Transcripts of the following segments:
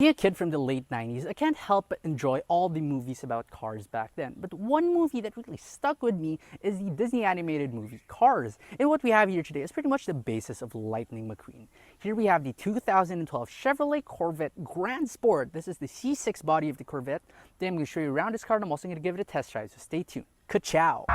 Being a kid from the late 90s, I can't help but enjoy all the movies about cars back then. But one movie that really stuck with me is the Disney animated movie Cars. And what we have here today is pretty much the basis of Lightning McQueen. Here we have the 2012 Chevrolet Corvette Grandsport. This is the C6 body of the Corvette. Then I'm going to show you around this car and I'm also going to give it a test drive, so stay tuned. KACHOW!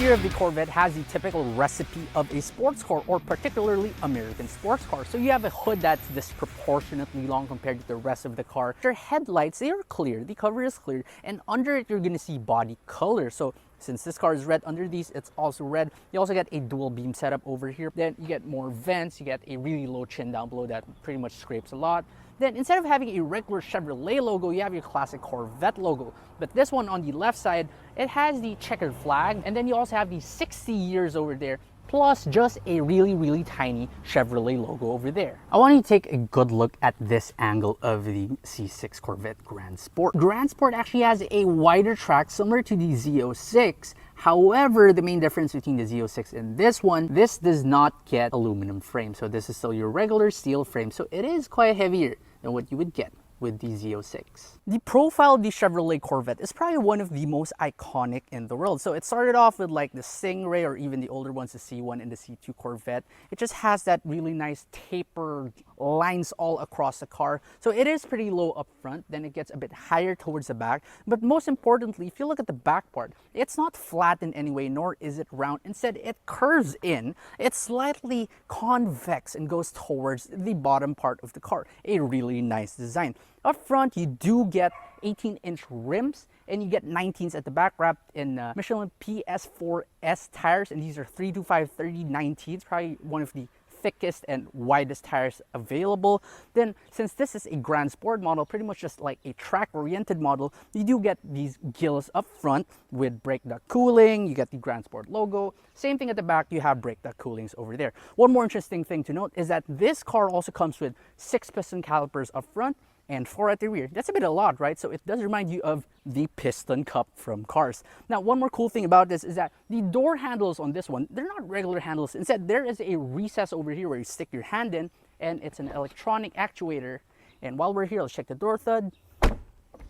Of the Corvette has the typical recipe of a sports car, or particularly American sports car. So you have a hood that's disproportionately long compared to the rest of the car. Your headlights, they are clear, the cover is clear, and under it you're going to see body color. So since this car is red under these, it's also red. You also get a dual beam setup over here. Then you get more vents, you get a really low chin down below that pretty much scrapes a lot. Then instead of having a regular Chevrolet logo, you have your classic Corvette logo. But this one on the left side, it has the checkered flag, and then you also have the 60 years over there, plus just a really tiny Chevrolet logo over there. I want you to take a good look at this angle of the C6 Corvette Grandsport. Grandsport actually has a wider track similar to the Z06. However, the main difference between the Z06 and this one, this does not get aluminum frame. So this is still your regular steel frame. So it is quite heavier than what you would get with the Z06. The profile of the Chevrolet Corvette is probably one of the most iconic in the world. So it started off with like the Stingray, or even the older ones, the C1 and the C2 Corvette. It just has that really nice tapered lines all across the car. So it is pretty low up front, then it gets a bit higher towards the back. But most importantly, if you look at the back part, it's not flat in any way, nor is it round. Instead, it curves in. It's slightly convex and goes towards the bottom part of the car. A really nice design. Up front, you do get 18-inch rims, and you get 19s at the back, wrapped in Michelin PS4S tires, and these are 325/30/19s, probably one of the thickest and widest tires available. Then, since this is a Grand Sport model, pretty much just like a track-oriented model, you do get these gills up front with brake duct cooling. You get the Grand Sport logo. Same thing at the back, you have brake duct coolings over there. One more interesting thing to note is that this car also comes with 6 piston calipers up front and 4 at the rear. That's a bit a lot, right? So it does remind you of the piston cup from Cars. Now, one more cool thing about this is that the door handles on this one, they're not regular handles. Instead, there is a recess over here where you stick your hand in, and it's an electronic actuator. And while we're here, let's check the door thud.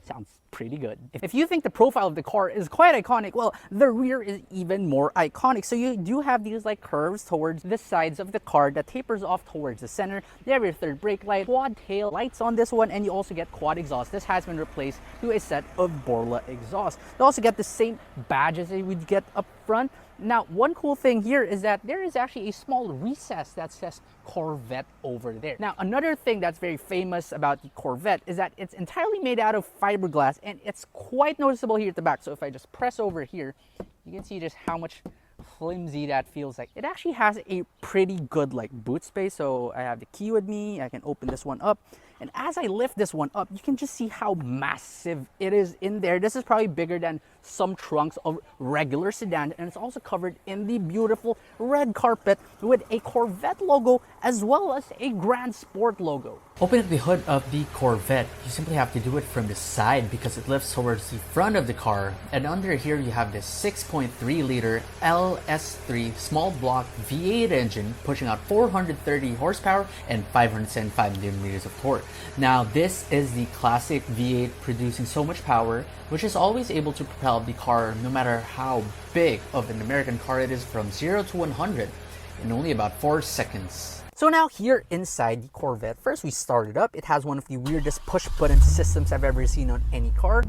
Sounds pretty good. If you think the profile of the car is quite iconic, well, the rear is even more iconic. So you do have these like curves towards the sides of the car that tapers off towards the center. You have your third brake light, quad tail lights on this one, and you also get quad exhaust. This has been replaced to a set of Borla exhaust. You also get the same badges that you would get up front. Now, one cool thing here is that there is actually a small recess that says Corvette over there. Now, another thing that's very famous about the Corvette is that it's entirely made out of fiberglass, and it's quite noticeable here at the back. So if I just press over here, you can see just how much flimsy that feels like. It actually has a pretty good like boot space. So I have the key with me. I can open this one up. And as I lift this one up, you can just see how massive it is in there. This is probably bigger than some trunks of regular sedan, and it's also covered in the beautiful red carpet with a Corvette logo as well as a Grand Sport logo. Open up the hood of the Corvette. You simply have to do it from the side because it lifts towards the front of the car. And under here, you have this 6.3-liter LS3 small block V8 engine pushing out 430 horsepower and 575 newton-meters of torque. Now, this is the classic V8 producing so much power, which is always able to propel the car no matter how big of an American car it is from 0 to 100 in only about 4 seconds. So now here inside the Corvette, first we start it up. It has one of the weirdest push button systems I've ever seen on any car.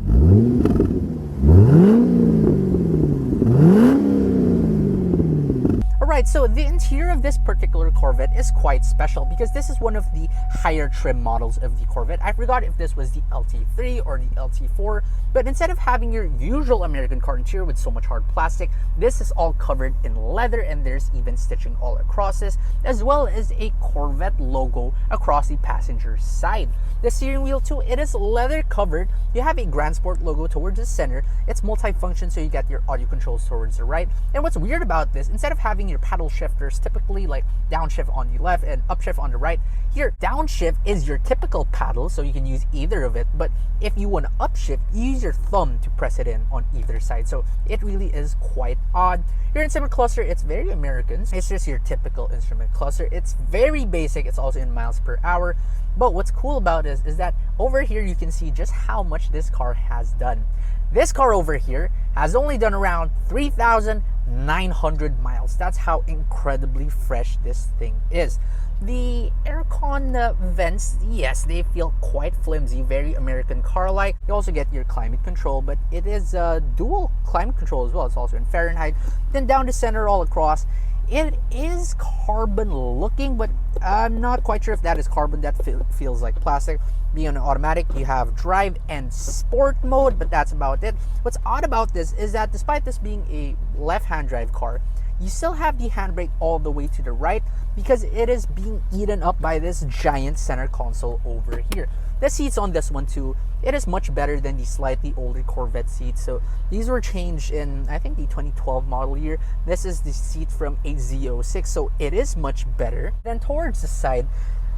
Alright, so the interior of this particular Corvette is quite special because this is one of the higher trim models of the Corvette. I forgot if this was the LT3 or the LT4, but instead of having your usual American car interior with so much hard plastic, this is all covered in leather, and there's even stitching all across this, as well as a Corvette logo across the passenger side. The steering wheel too, it is leather covered. You have a Grand Sport logo towards the center. It's multifunction, so you get your audio controls towards the right. And what's weird about this, instead of having your paddle shifters, typically like downshift on the left and upshift on the right. Here, downshift is your typical paddle, so you can use either of it. But if you want to upshift, you use your thumb to press it in on either side. So it really is quite odd. Your instrument cluster, it's very American. It's just your typical instrument cluster. It's very basic. It's also in miles per hour. But what's cool about this is that over here you can see just how much this car has done. This car over here has only done around 3,900 miles. That's how incredibly fresh this thing is. The aircon vents, yes, they feel quite flimsy, very American car-like. You also get your climate control, but it is dual climate control as well. It's also in Fahrenheit. Then down the center all across, it is carbon looking, but I'm not quite sure if that is carbon. That feels like plastic. Being an automatic, you have drive and sport mode, but that's about it. What's odd about this is that despite this being a left-hand drive car, you still have the handbrake all the way to the right because it is being eaten up by this giant center console over here. The seats on this one too, it is much better than the slightly older Corvette seats. So these were changed in, I think, the 2012 model year. This is the seat from a Z06, so it is much better. Then towards the side,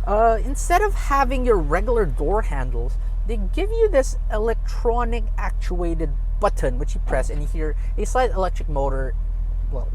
instead of having your regular door handles, they give you this electronic actuated button which you press and you hear a slight electric motor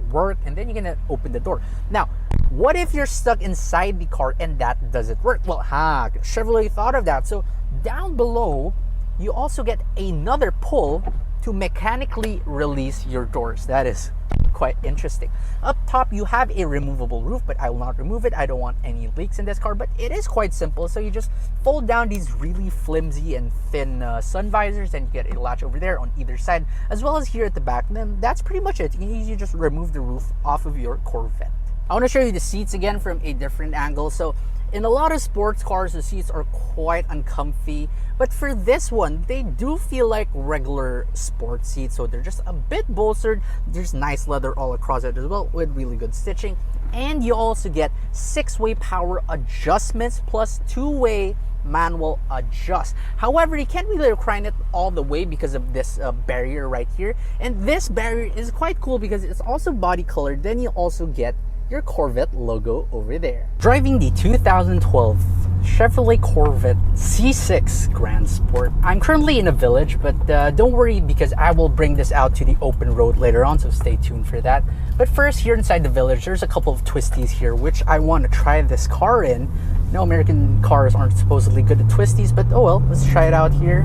work, and then you're gonna open the door. Now, what if you're stuck inside the car and that doesn't work? Well, Chevrolet thought of that. So down below, you also get another pull to mechanically release your doors. That is quite interesting. Up top, you have a removable roof, but I will not remove it. I don't want any leaks in this car, but it is quite simple. So you just fold down these really flimsy and thin sun visors, and you get a latch over there on either side, as well as here at the back. And then that's pretty much it. You just remove the roof off of your Corvette. I want to show you the seats again from a different angle. So in a lot of sports cars, the seats are quite uncomfy, but for this one, they do feel like regular sports seats. So they're just a bit bolstered. There's nice leather all across it as well with really good stitching. And you also get 6-way power adjustments plus 2-way manual adjust. However, you can't really recline it all the way because of this barrier right here. And this barrier is quite cool because it's also body colored. Then you also get your Corvette logo over there. Driving the 2012 Chevrolet Corvette C6 Grandsport. I'm currently in a village, but don't worry because I will bring this out to the open road later on, so stay tuned for that. But first, here inside the village, there's a couple of twisties here, which I want to try this car in. No, American cars aren't supposedly good at twisties, but oh well, let's try it out here.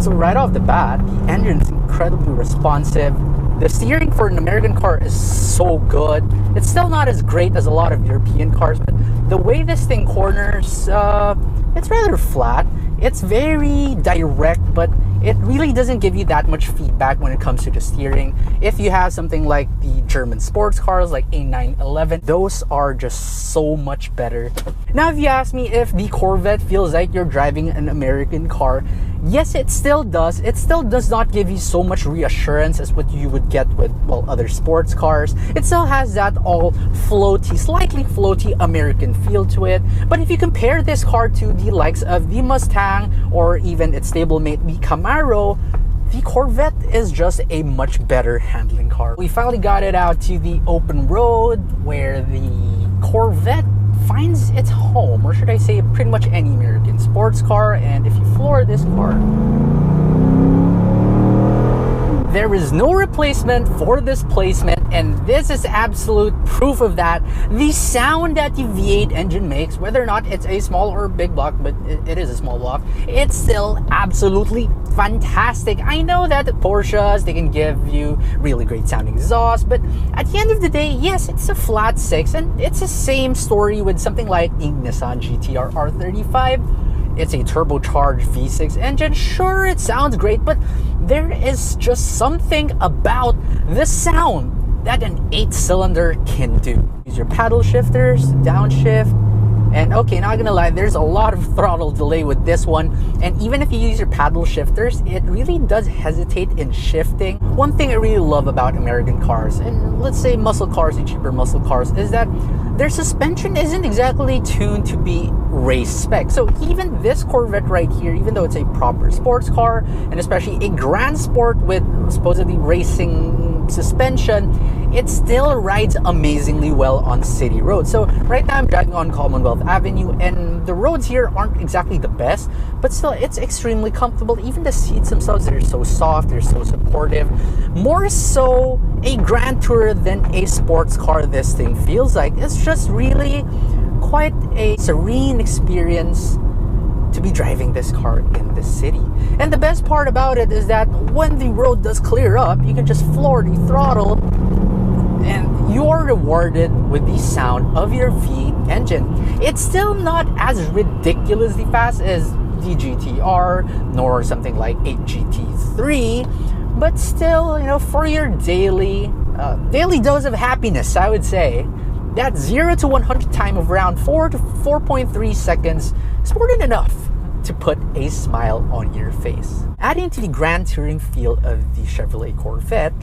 So right off the bat, the engine's incredibly responsive. The steering for an American car is so good. It's still not as great as a lot of European cars, but the way this thing corners, it's rather flat. It's very direct, but it really doesn't give you that much feedback when it comes to the steering. If you have something like the German sports cars like A911, those are just so much better. Now, if you ask me if the Corvette feels like you're driving an American car, yes, it still does. It still does not give you so much reassurance as what you would get with, well, other sports cars. It still has that all floaty, slightly floaty American feel to it. But if you compare this car to the likes of the Mustang or even its stablemate, the Camaro, the Corvette is just a much better handling car. We finally got it out to the open road where the Corvette finds its home, or should I say pretty much any American sports car. And if you floor this car, there is no replacement for this placement, and this is absolute proof of that. The sound that the V8 engine makes, whether or not it's a small or big block, but it is a small block, it's still absolutely fantastic. I know that the Porsches, they can give you really great sounding exhaust, but at the end of the day, yes, it's a flat 6, and it's the same story with something like the Nissan GT-R R35. It's a turbocharged V6 engine. Sure, it sounds great, but there is just something about the sound that an 8-cylinder can do. Use your paddle shifters, downshift, and okay, not gonna lie, there's a lot of throttle delay with this one. And even if you use your paddle shifters, it really does hesitate in shifting. One thing I really love about American cars, and let's say muscle cars and cheaper muscle cars, is that their suspension isn't exactly tuned to be race spec. So even this Corvette right here, even though it's a proper sports car, and especially a Grandsport with supposedly racing suspension, it still rides amazingly well on city roads. So right now I'm driving on Commonwealth Avenue, and the roads here aren't exactly the best, but still it's extremely comfortable. Even the seats themselves, they're so soft, they're so supportive. More so a Grand Tourer than a sports car, this thing feels like. It's just really quite a serene experience to be driving this car in the city. And the best part about it is that when the road does clear up, you can just floor the throttle and you are rewarded with the sound of your V8 engine. It's still not as ridiculously fast as the GTR, nor something like a GT3, but still, you know, for your daily dose of happiness, I would say, that 0 to 100 time of around 4 to 4.3 seconds is more than enough to put a smile on your face. Adding to the grand touring feel of the Chevrolet Corvette,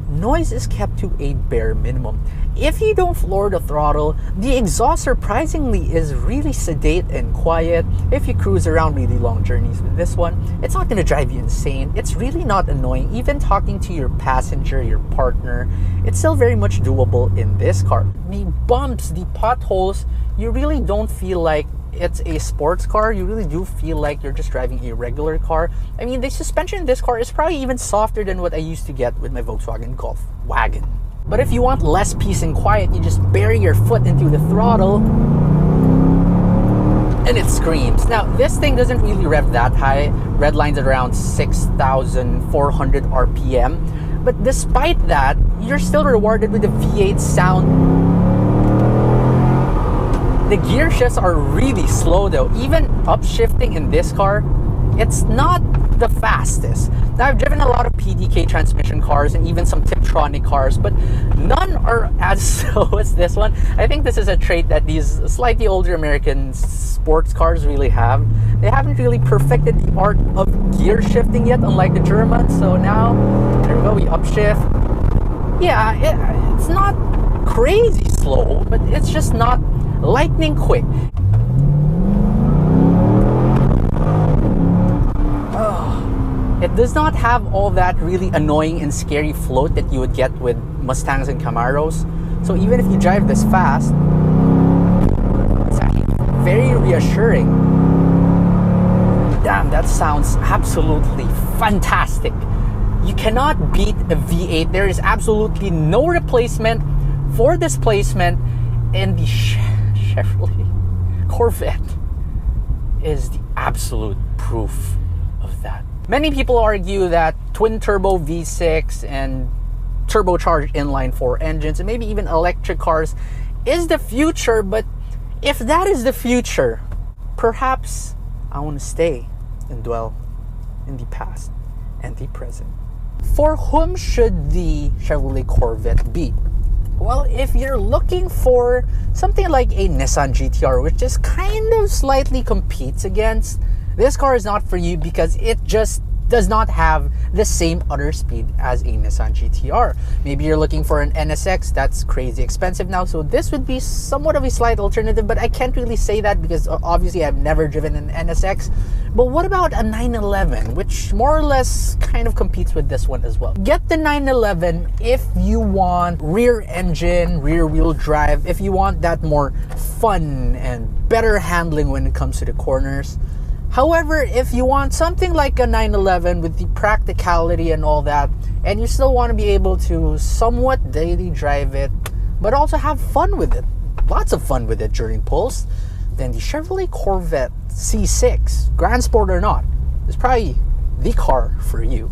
noise is kept to a bare minimum. If you don't floor the throttle, the exhaust surprisingly is really sedate and quiet. If you cruise around really long journeys with this one, it's not going to drive you insane. It's really not annoying. Even talking to your passenger, your partner, it's still very much doable in this car. The bumps, the potholes, you really don't feel like it's a sports car. You really do feel like you're just driving a regular car. I mean, the suspension in this car is probably even softer than what I used to get with my Volkswagen Golf wagon. But if you want less peace and quiet, you just bury your foot into the throttle and it screams. Now, this thing doesn't really rev that high. Red line's at around 6,400 RPM. But despite that, you're still rewarded with the V8 sound. The gear shifts are really slow though. Even upshifting in this car, it's not the fastest. Now, I've driven a lot of PDK transmission cars and even some Tiptronic cars, but none are as slow as this one. I think this is a trait that these slightly older American sports cars really have. They haven't really perfected the art of gear shifting yet, unlike the Germans. So now, there we go, we upshift. Yeah, it's not crazy slow, but it's just not lightning quick. It does not have all that really annoying and scary float that you would get with Mustangs and Camaros. So even if you drive this fast, it's actually very reassuring. Damn, that sounds absolutely fantastic. You cannot beat a V8. There is absolutely no replacement for displacement, and the Chevrolet Corvette is the absolute proof of that. Many people argue that twin-turbo V6 and turbocharged inline-4 engines, and maybe even electric cars, is the future. But if that is the future, perhaps I want to stay and dwell in the past and the present. For whom should the Chevrolet Corvette be? Well, if you're looking for something like a Nissan GTR, which just kind of slightly competes against, this car is not for you because it just does not have the same utter speed as a Nissan GTR. Maybe you're looking for an NSX, that's crazy expensive now, so this would be somewhat of a slight alternative, but I can't really say that because obviously I've never driven an NSX. But what about a 911, which more or less kind of competes with this one as well? Get the 911 if you want rear engine, rear wheel drive, if you want that more fun and better handling when it comes to the corners. However, if you want something like a 911 with the practicality and all that, and you still want to be able to somewhat daily drive it, but also have fun with it, lots of fun with it during pulls, then the Chevrolet Corvette C6, Grandsport or not, is probably the car for you.